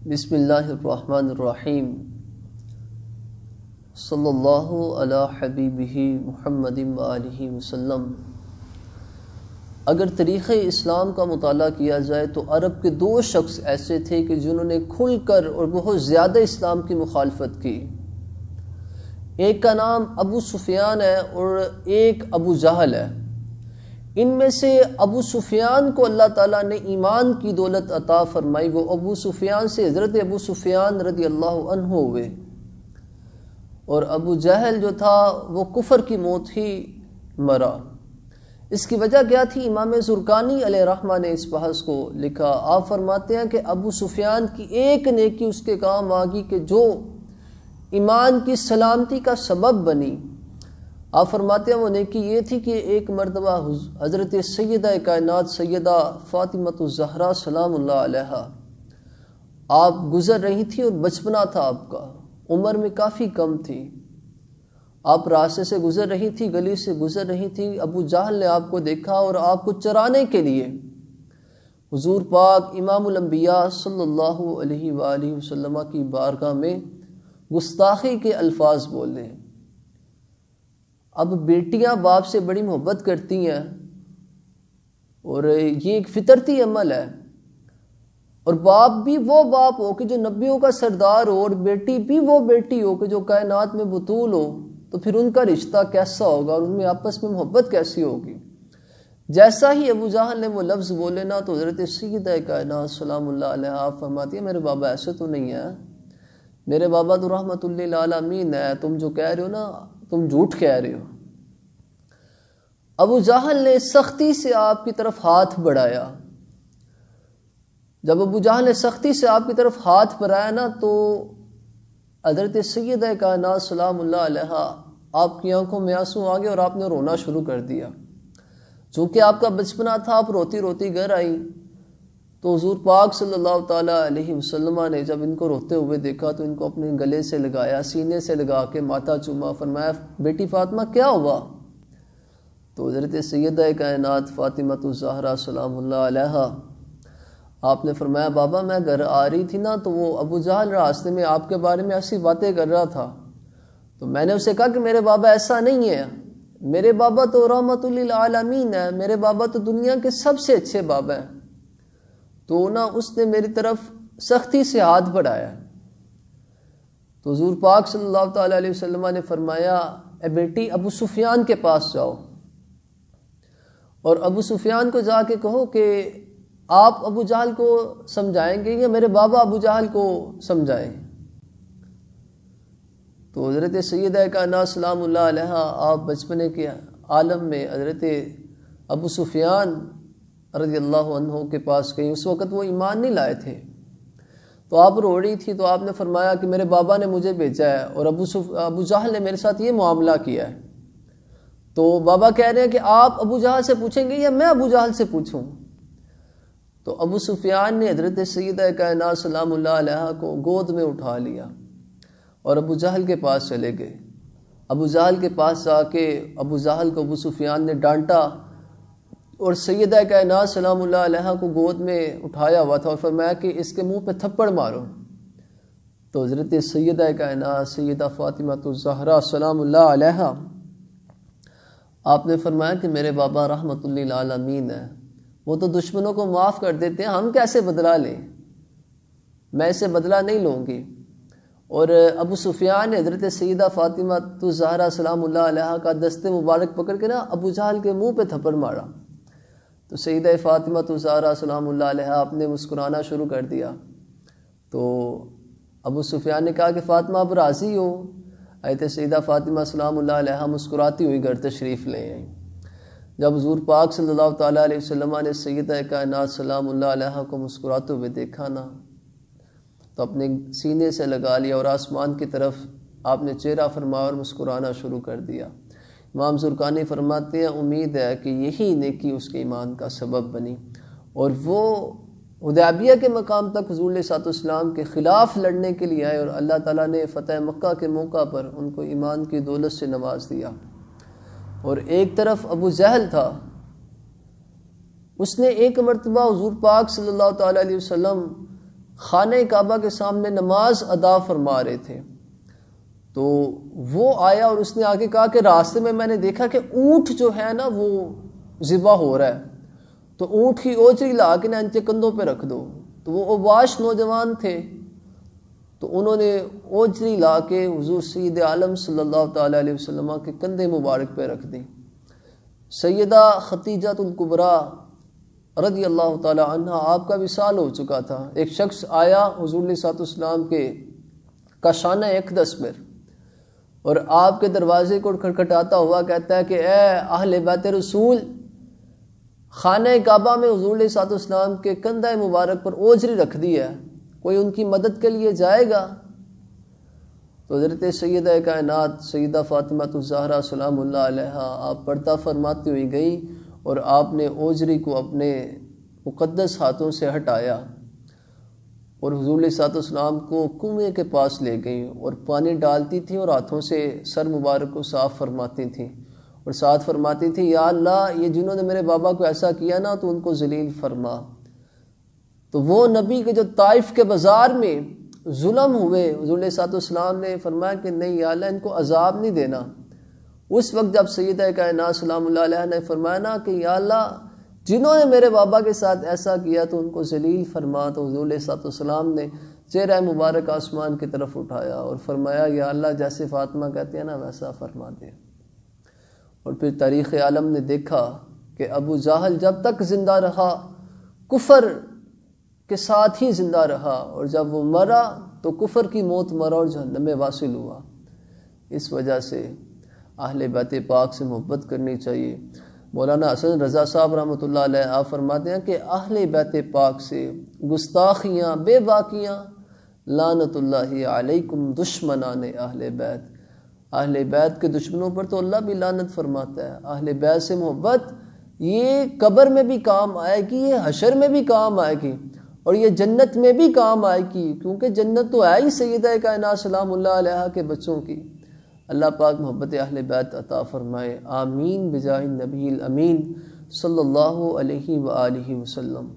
بسم اللہ الرحمن الرحیم صلی اللہ علی حبیبہ محمد وآلہ وسلم۔ اگر طریقہ اسلام کا مطالعہ کیا جائے تو عرب کے دو شخص ایسے تھے کہ جنہوں نے کھل کر اور بہت زیادہ اسلام کی مخالفت کی۔ ایک کا نام ابو سفیان ہے اور ایک ابو جہل ہے۔ ان میں سے ابو سفیان کو اللہ تعالیٰ نے ایمان کی دولت عطا فرمائی، وہ ابو سفیان سے حضرت ابو سفیان رضی اللہ عنہ ہوئے، اور ابو جہل جو تھا وہ کفر کی موت ہی مرا۔ اس کی وجہ کیا تھی؟ امام زرقانی علیہ رحمہ نے اس بحث کو لکھا۔ آپ فرماتے ہیں کہ ابو سفیان کی ایک نیکی اس کے کام آگی کہ جو ایمان کی سلامتی کا سبب بنی۔ آپ فرماتے ہیں وہ نیکی یہ تھی کہ ایک مرتبہ حضرت سیدہ کائنات سیدہ فاطمہ الزہرا سلام اللہ علیہا آپ گزر رہی تھی، اور بچپنا تھا آپ کا، عمر میں کافی کم تھی۔ آپ راستے سے گزر رہی تھی، گلی سے گزر رہی تھی، ابو جہل نے آپ کو دیکھا اور آپ کو چرانے کے لیے حضور پاک امام الانبیاء صلی اللہ علیہ وآلہ وسلم کی بارگاہ میں گستاخی کے الفاظ بولے۔ اب بیٹیاں باپ سے بڑی محبت کرتی ہیں، اور یہ ایک فطرتی عمل ہے، اور باپ بھی وہ باپ ہو کہ جو نبیوں کا سردار ہو، اور بیٹی بھی وہ بیٹی ہو کہ جو کائنات میں بطول ہو، تو پھر ان کا رشتہ کیسا ہوگا اور ان میں آپس میں محبت کیسی ہوگی؟ جیسا ہی ابو جہل نے وہ لفظ بولے نا، تو حضرت سیدہ کائنات سلام اللہ علیہ آپ فرماتی ہے میرے بابا ایسے تو نہیں ہے، میرے بابا تو رحمت للعالمین ہے، تم جو کہہ رہے ہو نا تم جھوٹ کہہ رہے ہو۔ ابو جہل نے سختی سے آپ کی طرف ہاتھ بڑھایا۔ جب ابو جہل نے سختی سے آپ کی طرف ہاتھ بڑھایا نا، تو حضرت سیدہ کائنات سلام اللہ علیہا آپ کی آنکھوں میں آنسو آ گئے اور آپ نے رونا شروع کر دیا۔ چونکہ آپ کا بچپنا تھا، آپ روتی روتی گھر آئی، تو حضور پاک صلی اللہ تعالیٰ علیہ وسلم نے جب ان کو روتے ہوئے دیکھا تو ان کو اپنے گلے سے لگایا، سینے سے لگا کے ماتھا چوما، فرمایا بیٹی فاطمہ کیا ہوا؟ تو حضرت سیدہ کائنات فاطمہ الزہرا سلام اللہ علیہا آپ نے فرمایا بابا میں گھر آ رہی تھی نا، تو وہ ابو جہل راستے میں آپ کے بارے میں ایسی باتیں کر رہا تھا، تو میں نے اسے کہا کہ میرے بابا ایسا نہیں ہے، میرے بابا تو رحمت للعالمین ہے، میرے بابا تو دنیا کے سب سے اچھے بابا ہیں۔ تو نا اس نے میری طرف سختی سے ہاتھ بڑھایا، تو حضور پاک صلی اللہ تعالیٰ علیہ وسلم نے فرمایا اے بیٹی ابو سفیان کے پاس جاؤ، اور ابو سفیان کو جا کے کہو کہ آپ ابو جہل کو سمجھائیں گے یا میرے بابا ابو جہل کو سمجھائیں؟ تو حضرت سیدہ کائنات سلام اللہ علیہا آپ بچپنے کے عالم میں حضرت ابو سفیان رضی اللہ عنہ کے پاس گئی۔ اس وقت وہ ایمان نہیں لائے تھے، تو آپ رو رہی تھی، تو آپ نے فرمایا کہ میرے بابا نے مجھے بھیجا ہے اور ابو جہل نے میرے ساتھ یہ معاملہ کیا ہے۔ تو بابا کہہ رہے ہیں کہ آپ ابو جہل سے پوچھیں گے یا میں ابو جہل سے پوچھوں؟ تو ابو سفیان نے حضرت سیدہ کائنات سلام اللہ علیہا کو گود میں اٹھا لیا اور ابو جہل کے پاس چلے گئے۔ ابو جہل کے پاس جا کے ابو جہل کو ابو سفیان نے ڈانٹا، اور سیدہ کائنات سلام اللہ علیہا کو گود میں اٹھایا ہوا تھا اور فرمایا کہ اس کے منہ پہ تھپڑ مارو۔ تو حضرت سیدہ کائنات سیدہ فاطمہ الزہرا سلام اللہ علیہا آپ نے فرمایا کہ میرے بابا رحمت للعالمین ہے، وہ تو دشمنوں کو معاف کر دیتے ہیں، ہم کیسے بدلہ لیں؟ میں اسے بدلہ نہیں لوں گی۔ اور ابو سفیان نے حضرت سیدہ فاطمہ الزہرا سلام اللہ علیہا کا دست مبارک پکڑ کے نا ابو جہل کے منہ پہ تھپڑ مارا۔ تو سیدہ فاطمہ الزہرا سلام اللہ علیہا آپ نے مسکرانا شروع کر دیا۔ تو ابو سفیان نے کہا کہ فاطمہ اب راضی ہو؟ حضرت سیدہ فاطمہ سلام اللہ علیہا مسکراتی ہوئی گھر تشریف لے آئیں۔ جب حضور پاک صلی اللہ تعالیٰ علیہ وسلم نے سیدہ کائنات سلام اللہ علیہا کو مسکراتے ہوئے دیکھا نا، تو اپنے سینے سے لگا لیا اور آسمان کی طرف آپ نے چہرہ فرمایا اور مسکرانا شروع کر دیا۔ امام زرقانی فرماتے ہیں امید ہے کہ یہی نیکی اس کے ایمان کا سبب بنی، اور وہ حدیبیہ کے مقام تک حضور علیہ السلام کے خلاف لڑنے کے لیے آئے، اور اللہ تعالیٰ نے فتح مکہ کے موقع پر ان کو ایمان کی دولت سے نواز دیا۔ اور ایک طرف ابو جہل تھا، اس نے ایک مرتبہ حضور پاک صلی اللہ تعالیٰ علیہ وسلم خانہ کعبہ کے سامنے نماز ادا فرما رہے تھے، تو وہ آیا اور اس نے آگے کہا کہ راستے میں نے دیکھا کہ اونٹ جو ہے نا وہ ذبح ہو رہا ہے، تو اونٹ کی اوجری لا کے نا ان کے کندھوں پہ رکھ دو۔ تو وہ اوباش نوجوان تھے، تو انہوں نے اوجری لا کے حضور سید عالم صلی اللہ تعالیٰ علیہ وسلم کے کندھے مبارک پہ رکھ دی۔ سیدہ ختیجہ الکبریٰ رضی اللہ تعالیٰ عنہ، آپ کا وصال ہو چکا تھا، ایک شخص آیا حضور علیہ السلام کے کاشانہ اقدس پر اور آپ کے دروازے کو کھٹکھٹاتا ہوا کہتا ہے کہ اے اہل بیت رسول، خانہ کعبہ میں حضور علیہ السلام کے کندھے مبارک پر اوجری رکھ دی ہے، کوئی ان کی مدد کے لیے جائے گا؟ تو حضرت سیدہ کائنات سیدہ فاطمہ الزہرا سلام اللہ علیہا آپ پردہ فرماتی ہوئی گئی اور آپ نے اوجری کو اپنے مقدس ہاتھوں سے ہٹایا اور حضور علیہ السلام کو کنویں کے پاس لے گئیں اور پانی ڈالتی تھیں اور ہاتھوں سے سر مبارک کو صاف فرماتی تھیں اور ساتھ فرماتی تھیں یا اللہ، یہ جنہوں نے میرے بابا کو ایسا کیا نا تو ان کو ذلیل فرما۔ تو وہ نبی کے جو طائف کے بازار میں ظلم ہوئے، حضور علیہ السلام نے فرمایا کہ نہیں یا اللہ، ان کو عذاب نہیں دینا۔ اس وقت جب سیدہ کائنات سلام اللہ علیہ نے فرمایا نا کہ یا اللہ، جنہوں نے میرے بابا کے ساتھ ایسا کیا تو ان کو ذلیل فرما، تو حضور علیہ السلام نے چہرہ مبارک آسمان کی طرف اٹھایا اور فرمایا یا اللہ، جیسے فاطمہ کہتے ہیں نا ویسا فرما دے۔ اور پھر تاریخ عالم نے دیکھا کہ ابو جہل جب تک زندہ رہا کفر کے ساتھ ہی زندہ رہا، اور جب وہ مرا تو کفر کی موت مرا اور جہنم میں واصل ہوا۔ اس وجہ سے اہل بیت پاک سے محبت کرنی چاہیے۔ مولانا حسن رضا صاحب رحمۃ اللہ علیہ آپ فرماتے ہیں کہ اہل بیت پاک سے گستاخیاں، بے باکیاں، لعنت اللہ علیکم دشمنان اہل بیت، اہل بیت کے دشمنوں پر تو اللہ بھی لعنت فرماتا ہے۔ اہل بیت سے محبت یہ قبر میں بھی کام آئے گی، یہ حشر میں بھی کام آئے گی، اور یہ جنت میں بھی کام آئے گی، کیونکہ جنت تو ہے ہی سیدہ کائنات سلام اللہ علیہ کے بچوں کی۔ اللہ پاک محبت اہل بیت عطا فرمائے، آمین بجاہ النبی الامین صلی اللہ علیہ وآلہ وسلم۔